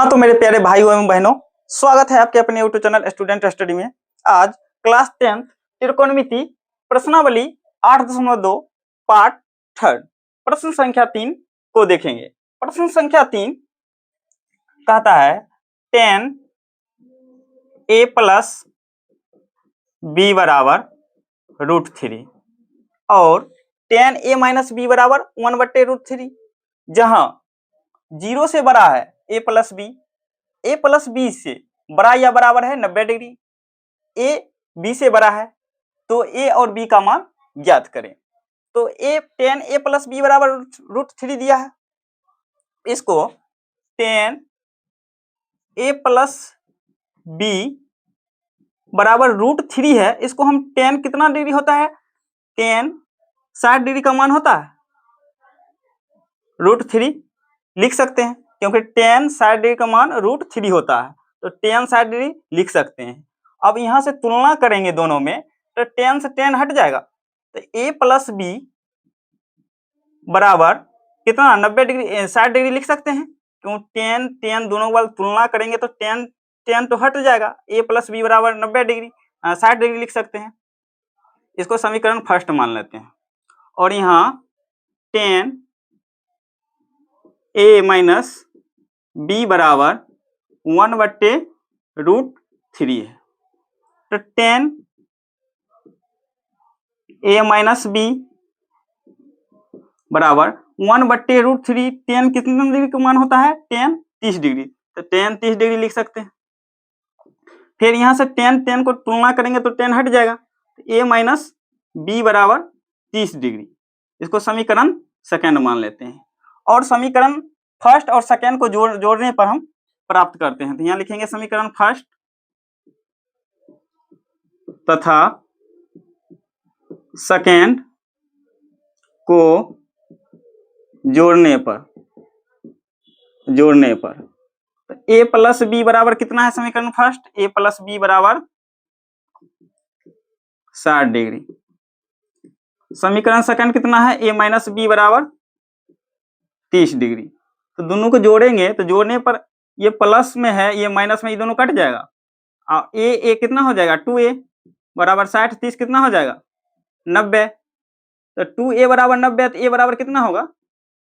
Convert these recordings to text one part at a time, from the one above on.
हाँ तो मेरे प्यारे भाइयों एवं बहनों, स्वागत है आपके अपने यूट्यूब चैनल स्टूडेंट स्टडी में। आज क्लास 10 त्रिकोणमिति प्रश्नावली 8.2 पार्ट 3 प्रश्न संख्या 3 को देखेंगे। प्रश्न संख्या 3 कहता है 10a प्लस b बराबर √3 और 10a माइनस b बराबर 1/√3, जहां 0 से बड़ा है a प्लस बी से बड़ा या बराबर है 90 डिग्री, a b से बड़ा है तो a और b का मान ज्ञात करें। तो 10a प्लस b बराबर √3 दिया है, इसको 10a प्लस b बराबर √3 है, इसको हम 10 कितना डिग्री होता है, 10 60 डिग्री का मान होता है, √3 लिख सकते हैं क्योंकि 10 60 डिग्री का मान √3 होता है, तो 10 60 डिग्री लिख सकते हैं। अब यहां से तुलना करेंगे दोनों में तो 10 से 10 हट जाएगा, तो a प्लस बी बराबर कितना 90 डिग्री 60 डिग्री लिख सकते हैं, क्यों 10 10 दोनों वाले तुलना करेंगे तो 10 10 तो हट जाएगा, a प्लस बी बराबर 90 डिग्री 60 डिग्री लिख सकते हैं। इसको समीकरण फर्स्ट मान लेते हैं और यहाँ 10a माइनस b बराबर 1/√3 है, तो 10a माइनस b बराबर 1/√3, 10 कितने डिग्री का मान होता है, 10 30 डिग्री, तो 10 30 डिग्री लिख सकते हैं। फिर यहाँ से 10 10 को तुलना करेंगे तो 10 हट जाएगा, तो a माइनस b बराबर 30 डिग्री, इसको समीकरण सेकेंड मान लेते हैं और समीकरण फर्स्ट और सेकेंड को जोड़ने पर हम प्राप्त करते हैं। तो यहाँ लिखेंगे समीकरण फर्स्ट तथा सेकेंड को जोड़ने पर तो a प्लस बी बराबर कितना है, समीकरण फर्स्ट a प्लस बी बराबर 60 डिग्री, समीकरण सेकंड कितना है, a माइनस बी बराबर 30 डिग्री। तो दोनों को जोड़ेंगे तो जोड़ने पर ये प्लस में है ये माइनस में, ये दोनों कट जाएगा और a कितना हो जाएगा 2a बराबर 60 30 कितना हो जाएगा 90, तो 2a बराबर 90, तो a बराबर कितना होगा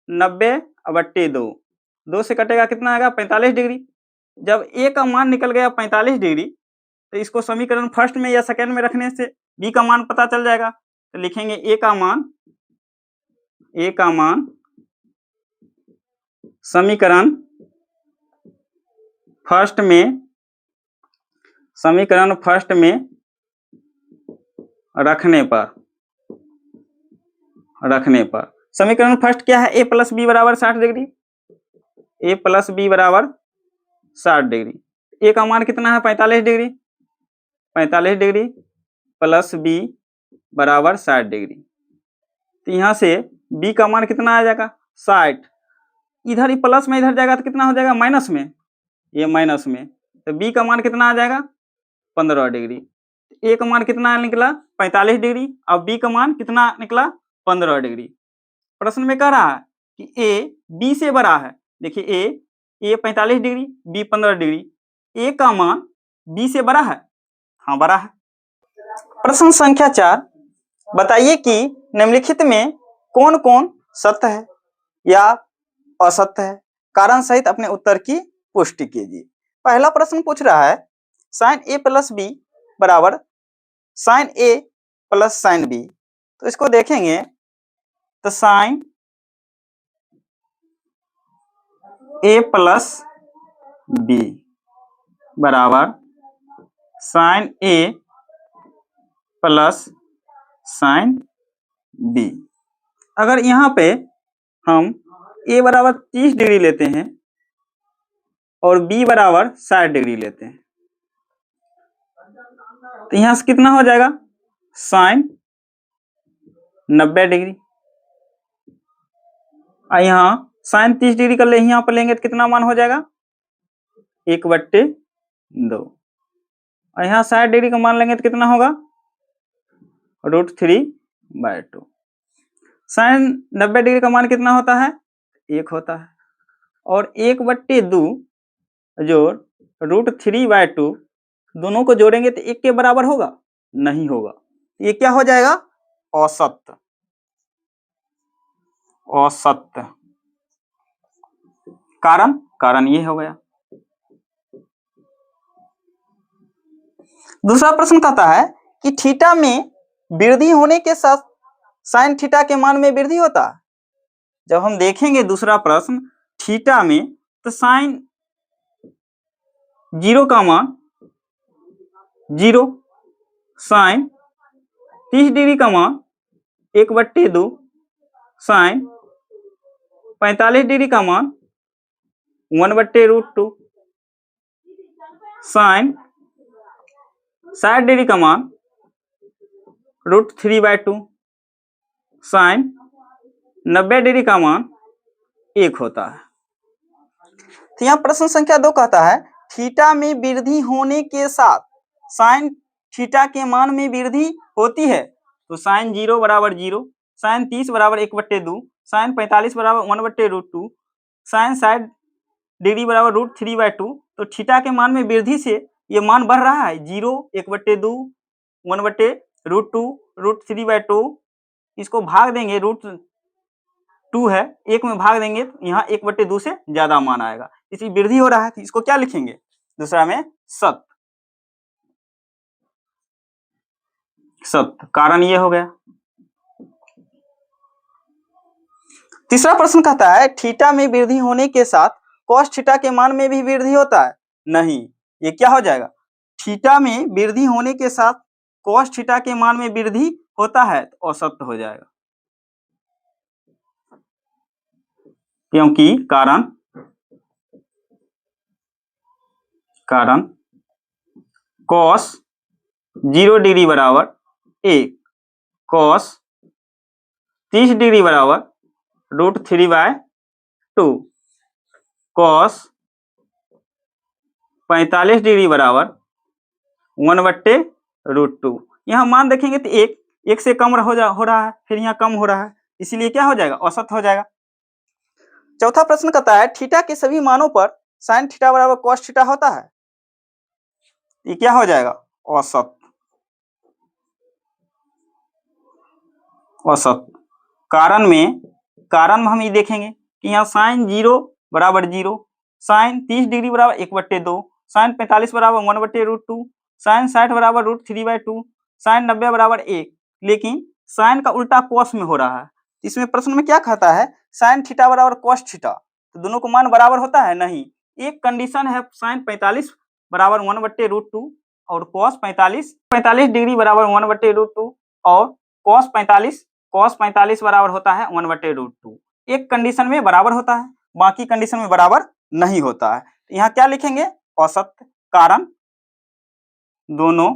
90/2, 2 से कटेगा कितना आएगा 45 डिग्री। जब a का मान निकल गया 45 डिग्री तो इसको समीकरण फर्स्ट में या सेकंड में रखने से b का मान पता चल जाएगा, तो लिखेंगे a का मान समीकरण फर्स्ट में रखने पर समीकरण फर्स्ट क्या है, a प्लस बी बराबर 60 डिग्री, a प्लस बी बराबर 60 डिग्री, a का मान कितना है 45 डिग्री, 45 डिग्री प्लस b बराबर 60 डिग्री, तो यहाँ से b का मान कितना आ जाएगा 60, इधर ही प्लस में इधर जाएगा तो कितना हो जाएगा माइनस में, ये माइनस में, तो b का मान कितना आ जाएगा 15 डिग्री, a का मान कितना निकला 45 डिग्री और b का मान कितना निकला 15 डिग्री। प्रश्न में कह रहा है कि a b से बड़ा है, देखिए a 45 degree b 15 degree, a का मान b से बड़ा है, हाँ बड़ा है। प्रश्न संख्या 4, बताइए कि निम्नलिखित में कौन कौन सत्य है या असत्य है, कारण सहित अपने उत्तर की पुष्टि कीजिए। पहला प्रश्न पूछ रहा है sin a प्लस बी बराबर sin a plus sin b, तो इसको देखेंगे तो sin a प्लस b बराबर sin a plus sin b। अगर यहाँ पे हम a बराबर 30 डिग्री लेते हैं और b बराबर 60 डिग्री लेते हैं तो यहाँ से कितना हो जाएगा sin 90 डिग्री, और यहाँ sin 30 डिग्री कर ले, यहाँ पर लेंगे तो कितना मान हो जाएगा 1/2, और यहाँ 60 डिग्री का मान लेंगे तो कितना होगा √3/2। sin 90 डिग्री का मान कितना होता है 1 होता है, और 1/2 जोड़ √3/2 दोनों को जोड़ेंगे तो 1 के बराबर होगा? नहीं होगा। ये क्या हो जाएगा? औसत। औसत कारण ये हो गया। दूसरा प्रश्न कहता है कि थीटा में वृद्धि होने के साथ साइन थीटा के मान में वृद्धि होता है। जब हम देखेंगे दूसरा प्रश्न थीटा में, तो साइन 0 का मान 0, साइन 30 डिग्री का मान 1/2, साइन 45 डिग्री का मान 1/√2, साइन 60 डिग्री का मान √3/2, साइन 90 डिग्री का मान 1 होता है। तो यहाँ प्रश्न संख्या 2 कहता है थीटा में वृद्धि होने के साथ साइन थीटा के मान में वृद्धि होती है। तो साइन 0 बराबर 0, साइन 30 बराबर 1/2, साइन 45 बराबर 1/√2, साइन 60 डिग्री बराबर √3/2। तो थीटा के मान में वृद्धि से ये मान बढ़ रहा है 0, 1/2, 1/√2, √3/2। इसको भाग देंगे, √2 है, 1 में भाग देंगे तो यहाँ 1/2 से ज्यादा मान आएगा, इसी वृद्धि हो रहा है। इसको क्या लिखेंगे? दूसरा में सत्य। कारण ये हो गया। तीसरा प्रश्न कहता है थीटा में वृद्धि होने के साथ कॉस थीटा के मान में भी वृद्धि होता है। नहीं, ये क्या हो जाएगा? थीटा में वृद्धि होने के साथ कॉस थीटा के मान में वृद्धि होता है तो असत्य हो जाएगा, क्योंकि कारण कॉस 0 डिग्री बराबर 1, कॉस 30 डिग्री बराबर √3/2, कॉस 45 डिग्री बराबर 1/√2। यहाँ मान देखेंगे तो 1 से कम हो रहा है, फिर यहाँ कम हो रहा है, इसीलिए क्या हो जाएगा? औसत हो जाएगा। चौथा प्रश्न कहता है थीटा के सभी मानों पर साइन थीटा बराबर कॉस थीटा होता है। ये क्या हो जाएगा? औसत। कारण में हम ये देखेंगे कि यहाँ साइन 0 बराबर 0, साइन 30 डिग्री बराबर 1/2, साइन 45 बराबर 1/√2, साइन 60 बराबर √3/2, साइन 90 बराबर 1। लेकिन साइन का उल्टा कॉस में हो रहा है। इसमें प्रश्न में क्या कहता है? साइन थीटा बराबर कॉस थीटा, तो दोनों को मान बराबर होता है? नहीं, एक कंडीशन है साइन 45 बराबर 1/√2 और कॉस 45 डिग्री बराबर 1/√2 और कॉस 45 बराबर होता है 1/√2। एक कंडीशन में बराबर होता है, बाकी कंडीशन में बराबर नहीं होता है। यहाँ क्या लिखेंगे? औसत। कारण दोनों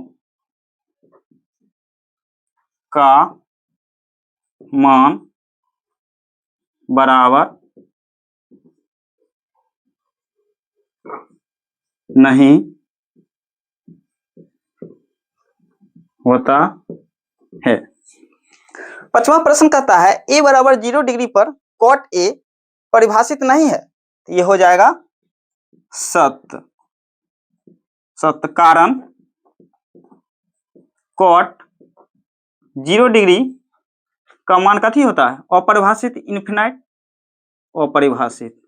का मान बराबर नहीं होता है। पांचवा प्रश्न कहता है a बराबर 0 डिग्री पर कॉट a परिभाषित नहीं है। तो ये हो जाएगा सत्य। कारण कॉट 0 डिग्री का मान कथी होता है? अपरिभाषित, इन्फिनाइट, अपरिभाषित।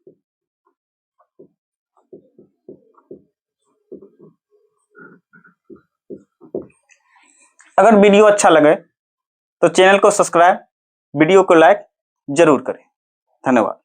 अगर वीडियो अच्छा लगे तो चैनल को सब्सक्राइब, वीडियो को लाइक जरूर करें। धन्यवाद।